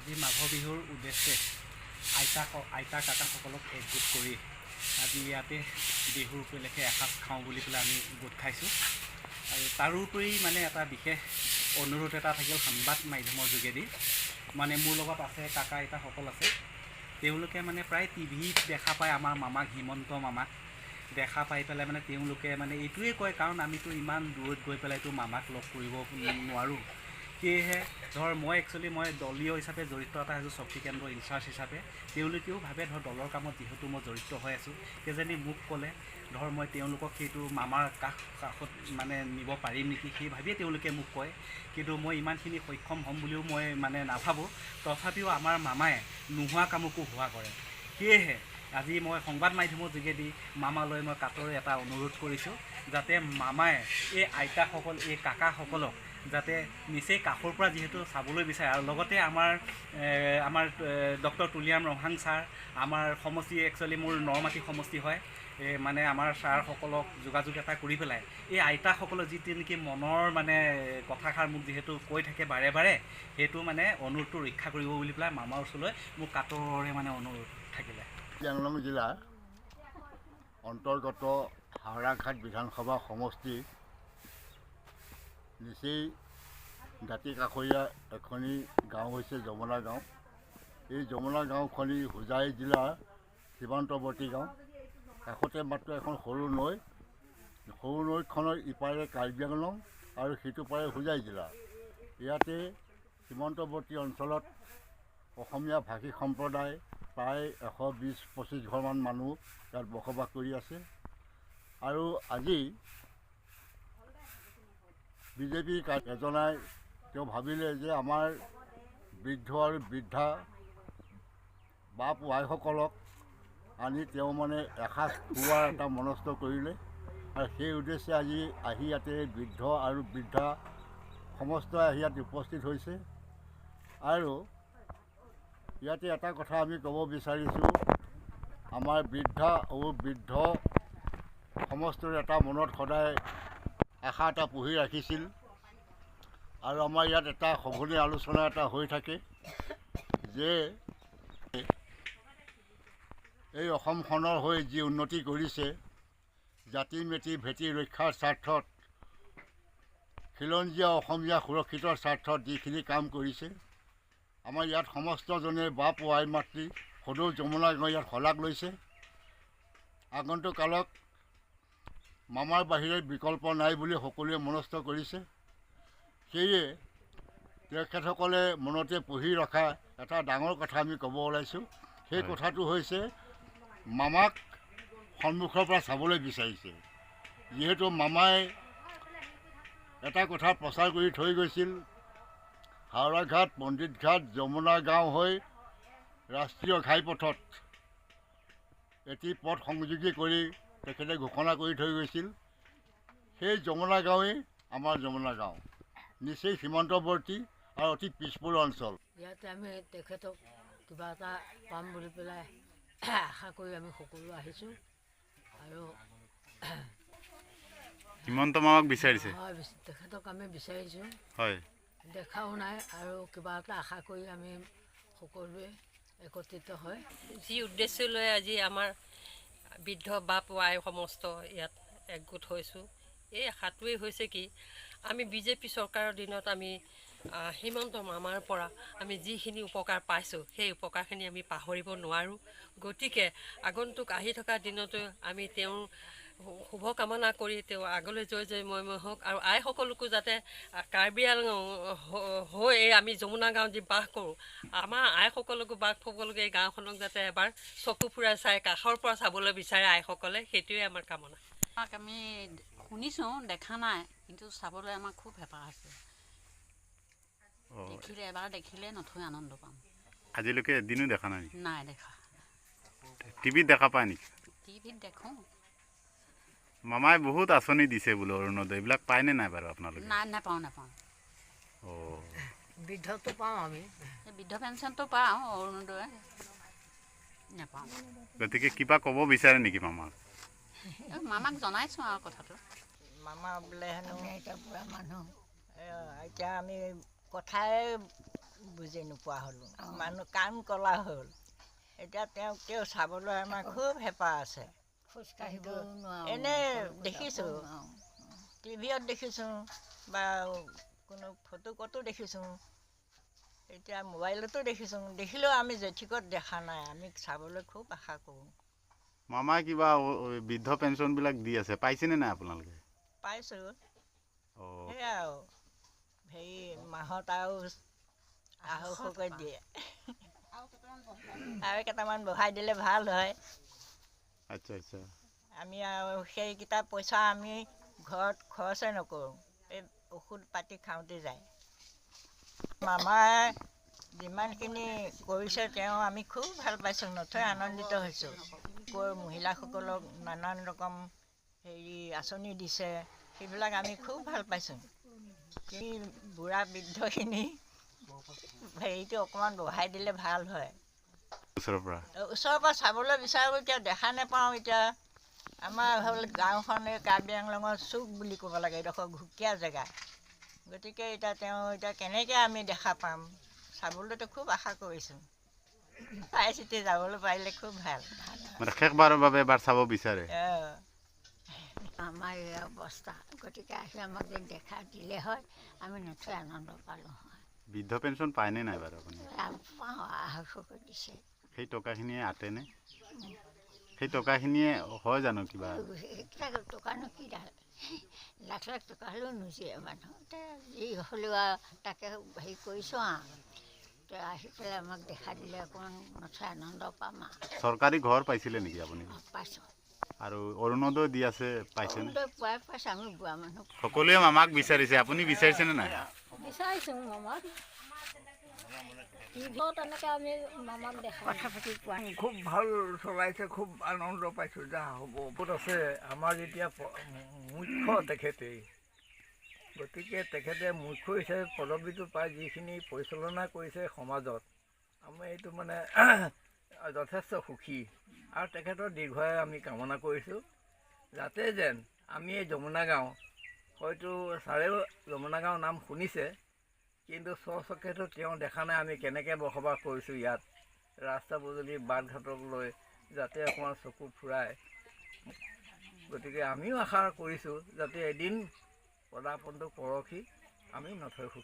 আজি মাঘ বিহুৰ উদ্দেশ্যে আইতা কাকাসকলক একগোট কৰি আজি ইয়াতে বিহুৰ উপলক্ষে এসাঁজ খাওঁ বুলি পেলাই আমি গোট খাইছোঁ। আৰু তাৰোপৰি মানে এটা বিশেষ অনুৰোধ এটা থাকিল সংবাদ মাধ্যমৰ যোগেদি। মানে মোৰ লগত আছে কাকা আইতাসকল আছে, তেওঁলোকে মানে প্ৰায় টিভিত দেখা পায় আমাৰ মামাক, হিমন্ত মামাক দেখা পাই পেলাই মানে তেওঁলোকে মানে এইটোৱে কয়, কাৰণ আমিতো ইমান দূৰত গৈ পেলাইতো মামাক লগ কৰিব নোৱাৰোঁ। সেয়েহে মই দলীয় হিচাপে জড়িত এটা হৈছোঁ, শক্তি কেন্দ্ৰৰ ইনচাৰ্জ হিচাপে। তেওঁলোকেও ভাবে দলৰ কামত যিহেতু মই জড়িত হৈ আছোঁ, সেইজনী মোক ক'লে মই তেওঁলোকক সেইটো মামাৰ কাষত মানে নিব পাৰিম নেকি, সেই ভাবিয়ে তেওঁলোকে মোক কয়। কিন্তু মই ইমানখিনি সক্ষম হ'ম বুলিও মই মানে নাভাবোঁ। তথাপিও আমাৰ মামাই নোহোৱা কামকো হোৱা কৰে। সেয়েহে আজি মই সংবাদ মাধ্যমৰ যোগেদি মামালৈ মই কাটৰে এটা অনুৰোধ কৰিছোঁ, যাতে মামাই এই আইতাসকল, এই কাকাসকলক যাতে নিচেই কাষৰ পৰা যিহেতু চাবলৈ বিচাৰে, আৰু লগতে আমাৰ ডক্টৰ তুলিয়াম ৰহাং ছাৰ, আমাৰ সমষ্টি একচুৱেলি মোৰ নৰমাটি সমষ্টি হয়, মানে আমাৰ ছাৰসকলক যোগাযোগ এটা কৰি পেলাই এই আইতাসকলৰ যিটো নেকি মনৰ মানে কথাষাৰ মোক যিহেতু কৈ থাকে বাৰে বাৰে, সেইটো মানে অনুৰোধটো ৰক্ষা কৰিব বুলি পেলাই মামাৰ ওচৰলৈ মোক কাটৰে মানে অনুৰোধ থাকিলে। কাৰ্বি জিলাৰ অন্তৰ্গত হাওৰাঘাট বিধানসভা সমষ্টিৰ নিচেই দাঁতিকাষৰীয়া এখনি গাঁও হৈছে যমুনা গাঁও। এই যমুনা গাঁওখনি হোজাই জিলাৰ সীমান্তৱৰ্তী গাঁও। কাষতে মাত্ৰ এখন সৰু নৈখনৰ ইপাৰে কাৰ্বি আংলং আৰু সিটো পাৰে হোজাই জিলা। ইয়াতে সীমান্তৱৰ্তী অঞ্চলত অসমীয়া ভাষী সম্প্ৰদায় প্ৰায় 120-25 ঘৰমান মানুহ ইয়াত বসবাস কৰি আছে। আৰু আজি বিজেপিৰ এজনাই তেওঁ ভাবিলে যে আমাৰ বৃদ্ধ আৰু বৃদ্ধা বাপ আইসকলক আনি তেওঁ মানে এসাঁজ খুওৱাৰ এটা মনস্থ কৰিলে। আৰু সেই উদ্দেশ্যে আজি আহি ইয়াতে বৃদ্ধ আৰু বৃদ্ধা সমস্তই আহি ইয়াত উপস্থিত হৈছে। আৰু ইয়াতে এটা কথা আমি ক'ব বিচাৰিছোঁ, আমাৰ বৃদ্ধা আৰু বৃদ্ধ সমস্তৰে এটা মনত সদায় আশা এটা পুহি ৰাখিছিল। আৰু আমাৰ ইয়াত এটা সঘনে আলোচনা এটা হৈ থাকে যে এই অসমখনৰ হৈ যি উন্নতি কৰিছে, জাতি মেটি ভেটি ৰক্ষাৰ স্বাৰ্থত, খিলঞ্জীয়া অসমীয়া সুৰক্ষিতৰ স্বাৰ্থত যিখিনি কাম কৰিছে, আমাৰ ইয়াত সমস্তজনে বাপ আই মাতৃ সদৌ যমুনা গাঁও ইয়াত শলাগ লৈছে। আগন্তুক কালত মামাৰ বাহিৰে বিকল্প নাই বুলি সকলোৱে মনস্থ কৰিছে। সেয়ে তেখেতসকলে মনতে পুহি ৰখা এটা ডাঙৰ কথা আমি ক'ব ওলাইছোঁ। সেই কথাটো হৈছে মামাক সন্মুখৰ পৰা চাবলৈ বিচাৰিছে। যিহেতু মামাই এটা কথা প্ৰচাৰ কৰি থৈ গৈছিল, হাওৰাঘাট, পণ্ডিতঘাট, যমুনা গাঁও হৈ ৰাষ্ট্ৰীয় ঘাইপথত এটি পথ সংযোগী কৰি তেখেতে ঘোষণা কৰি থৈ গৈছিল। সেই যমুনা গাঁৱেই আমাৰ যমুনা গাঁও, নিচেই সীমান্তৱৰ্তী আৰু অতি পিছপৰা অঞ্চল। ইয়াতে আমি তেখেতক কিবা এটা পাম বুলি পেলাই আশা কৰি আমি সকলো আহিছোঁ। আৰু হিমন্ত মামাক বিচাৰিছে? হয়, তেখেতক আমি বিচাৰিছোঁ। হয়, দেখাও নাই, আৰু কিবা এটা আশা কৰি আমি সকলোৱে একত্ৰিত হয়। যি উদ্দেশ্য লৈ আজি আমাৰ বৃদ্ধ বাপ আই সমস্ত ইয়াত একগোট হৈছোঁ, এই আশাটোৱেই হৈছে কি, আমি বিজেপি চৰকাৰৰ দিনত আমি হিমন্ত মামাৰ পৰা আমি যিখিনি উপকাৰ পাইছোঁ, সেই উপকাৰখিনি আমি পাহৰিব নোৱাৰোঁ। গতিকে আগন্তুক আহি থকা দিনতো আমি তেওঁৰ শুভকামনা কৰি তেওঁ আগলৈ জয় হওক। আৰু আইসকলকো যাতে কাৰ্বি আংলং হৈ আমি যমুনা গাঁও যি বাস কৰোঁ, আমাৰ আইসকলকো বাস সকলোকে এই গাঁওখনক যাতে এবাৰ চকু ফুৰাই চাই কাষৰ পৰা চাবলৈ বিচাৰে আইসকলে, সেইটোৱে আমাৰ কামনা। আমি শুনিছোঁ, দেখা নাই, কিন্তু চাবলৈ আমাৰ খুব হেঁপাহ আছে। এবাৰ দেখিলে নথৈ আনন্দ পাম। আজিলৈকে এদিনো দেখা নাই? নাই দেখা। টিভিত দেখা পায় নেকি? টিভিত দেখোঁ। মামাই বহুত আঁচনি দিছে বোলো, অৰুণোদয়, এইবিলাক পায়নে নাই বাৰু আপোনালোকে? নাই, নাপাওঁ। বৃদ্ধটো পাওঁ আমি, বৃদ্ধ পেঞ্চনটো পাওঁ, অৰুণোদয় নাপাওঁ। গতিকে কিবা ক'ব বিচাৰে নেকি মামাক? মামাক জনাইছোঁ আৰু কথাটো। মামা বোলে হেনো এতিয়া পুৰা মানুহ এতিয়া আমি কথাই বুজি নোপোৱা হ'লোঁ মানুহ কাণ কলা হ'ল এতিয়া তেওঁক তেওঁ চাবলৈ আমাৰ খুব হেঁপাহ আছে খোজকাঢ়িব এনেই দেখিছোঁ টিভিত দেখিছোঁ বা কোনো ফটো কটো দেখিছোঁ এতিয়া মোবাইলতো দেখিছোঁ দেখিলেও আমি জেঠিকত দেখা নাই আমি চাবলৈ খুব আশা কৰোঁ মামাই কিবা বৃদ্ধ পেঞ্চনবিলাক দি আছে পাইছেনে নাই আপোনালোকে পাইছোঁ অঁ সেয়া আৰু হেৰি মাহত আৰু আঢ়ৈশকৈ দিয়ে আৰু কেইটামান বঢ়াই দিলে ভাল হয় আচ্ছা আচ্ছা আমি আৰু সেইকেইটা পইচা আমি ঘৰত খৰচে নকৰোঁ এই ঔষধ পাতি খাওঁতে যায় মামাই যিমানখিনি কৰিছে তেওঁ আমি খুব ভাল পাইছোঁ নথৈ আনন্দিত হৈছোঁ মহিলাসকলক নানান ৰকম হেৰি আঁচনি দিছে সেইবিলাক আমি খুব ভাল পাইছোঁ বুঢ়া বৃদ্ধখিনি হেৰিটো অকণমান বঢ়াই দিলে ভাল হয় ওচৰৰ পৰা চাবলৈ বিচাৰোঁ এতিয়া দেখা নাপাওঁ এতিয়া আমাৰ গাঁওখন এই কাৰ্বি আংলঙৰ চুক বুলি ক'ব লাগে এইডোখৰ ঘুকীয়া জেগা গতিকে এতিয়া তেওঁ এতিয়া কেনেকৈ আমি দেখা পাম চাবলৈতো খুব আশা কৰিছোঁ চাই চিতি যাবলৈ পাৰিলে খুব ভাল মানে শেষবাৰৰ বাবে এবাৰ চাব বিচাৰে আমাৰ এই অৱস্থা গতিকে আহি আমাক যদি দেখা দিলে হয় আমি নথৈ আনন্দ পালোঁ হয় বৃদ্ধ পেঞ্চন পায়নে নাই বাৰু আপুনি পাওঁ আঢ়ৈশকৈ দিছে সেই টকাখিনিয়ে আঁতেনে সেই টকাখিনিয়ে হয় জানো কিবা সেইকেইটা টকানো কি লাখ লাখ টকা হ'লেও নোজোৰে মানুহ এতিয়া যি হ'লেও আৰু তাকে হেৰি কৰিছোঁ আৰু আহি পেলাই আমাক দেখা দিলে অকণমান নথৈ আনন্দ পাম আৰু চৰকাৰী ঘৰ পাইছিলে নেকি আপুনি পাইছোঁ আৰু অৰুণোদয় দি আছে পাইছেনে পুৱাই পাইছোঁ আমি বুঢ়া মানুহ সকলোৱে মামাক বিচাৰিছে আপুনি বিচাৰিছেনে নাই বিচাৰিছোঁ মামাক তেনেকৈ আমি মামাক দেখা কথা পাতি পোৱা খুব ভাল চলাইছে খুব আনন্দ পাইছোঁ যা হ'ব বহুত আছে আমাৰ এতিয়া মুখ্য তেখেতেই গতিকে তেখেতে মুখ্য হিচাপে পদবীটো পাই যিখিনি পৰিচালনা কৰিছে সমাজত আমি এইটো মানে যথেষ্ট সুখী আৰু তেখেতৰ দীৰ্ঘায়ু আমি কামনা কৰিছোঁ যাতে যেন আমি এই যমুনা গাঁও হয়তো ছাৰেও যমুনা গাঁৱৰ নাম শুনিছে কিন্তু স্বচক্ষেতো তেওঁ দেখা নাই আমি কেনেকৈ বসবাস কৰিছোঁ ইয়াত ৰাস্তা পদূলি বাট ঘাটক লৈ যাতে অকণমান চকু ফুৰায় গতিকে আমিও আশা কৰিছোঁ যাতে এদিন পদাৰ্পণটো পৰহি আমি নথৈ সুখী